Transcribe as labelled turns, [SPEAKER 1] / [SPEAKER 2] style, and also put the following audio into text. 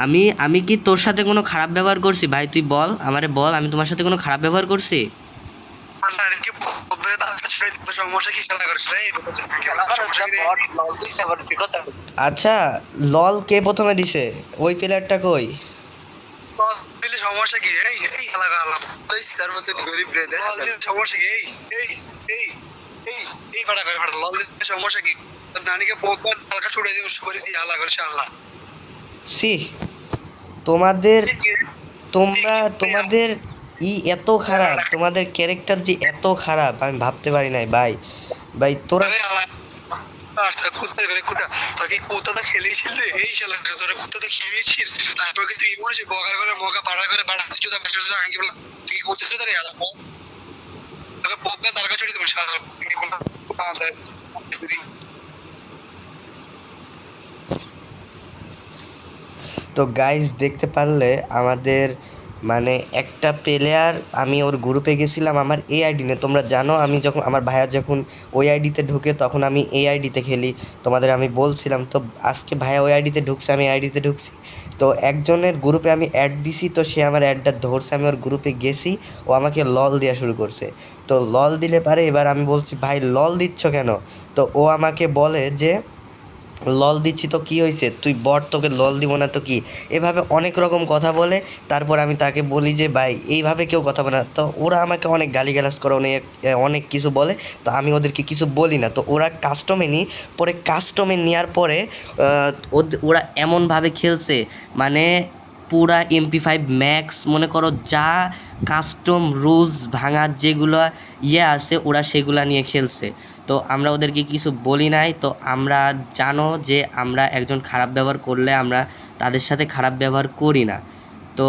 [SPEAKER 1] আমি আমি কি তোর সাথে কোনো খারাপ ব্যবহার করছি ভাই? তুই বল, আমারে বল, আমি তোমার সাথে কোনো খারাপ ব্যবহার করছি? আচ্ছা, লল কে প্রথমে দিছে? ওই প্লেয়ারটা কই?
[SPEAKER 2] সমস্যা কি? এই এই এলাকা তার মধ্যে গরিব রে সমস্যা কি? এই এই এই এই এই ফাটা করে ফাটা লল সমস্যা কি? তোর নানিকে বহুত হালকা ছুড়ে দিয়ে উৎস করে দিয়ে হালা করে আল্লাহ।
[SPEAKER 1] সি, তোমাদের তোমাদের এত খারাপ, তোমাদের ক্যারেক্টার যে এত খারাপ আমি ভাবতে পারি নাই ভাই। ভাই তোরা
[SPEAKER 2] কুত্তাটা খেলেছিল রে, এই শালা তোরা কুত্তাটা খেলেছিস, তারপর কিন্তু ইমোন সে বগার করে মগা পাড়া করে বাড়া জুতা জুতা আঙ্গি বলা তুই কুত্তা জুতা রে আলা তোকে বহুত তারকা চড়ি দেবো শালা আমাদের।
[SPEAKER 1] তো গাইস দেখতে পারলে আমাদের মানে একটা প্লেয়ার, আমি ওর গ্রুপে গেছিলাম আমার এই আইডি নিয়ে। তোমরা জানো আমি যখন আমার ভাইয়া যখন ওই আইডিতে ঢুকে তখন আমি এই আইডিতে খেলি, তোমাদের আমি বলছিলাম। তো আজকে ভাইয়া ওই আইডিতে ঢুকছে, আমি আইডিতে ঢুকছি। তো একজনের গ্রুপে আমি অ্যাড দিছি, তো সে আমার অ্যাডটা ধরছে, আমি ওর গ্রুপে গেছি, ও আমাকে লল দেওয়া শুরু করছে। তো লল দিলে পারে, এবার আমি বলছি ভাই লল দিচ্ছ কেন? তো ও আমাকে বলে যে লল দিচ্ছি তো কী হয়েছে, তুই বট, তোকে লল দিব না তো কি? এভাবে অনেক রকম কথা বলে। তারপর আমি তাকে বলি যে ভাই এইভাবে কেউ কথা বলে না। তো ওরা আমাকে অনেক গালিগালাজ করে, অনেক অনেক কিছু বলে। তো আমি ওদেরকে কিছু বলি না। তো ওরা কাস্টমে নিই, পরে কাস্টমে নেওয়ার পরে ওরা এমনভাবে খেলছে, মানে পুরা MP5 ম্যাক্স মনে করো, যা কাস্টম রুলস ভাঙার যেগুলো আছে ওরা সেগুলা নিয়ে খেলছে। তো আমরা ওদেরকে কিছু বলি নাই। তো আমরা জানো যে আমরা একজন খারাপ ব্যবহার করলে আমরা তাদের সাথে খারাপ ব্যবহার করি না। তো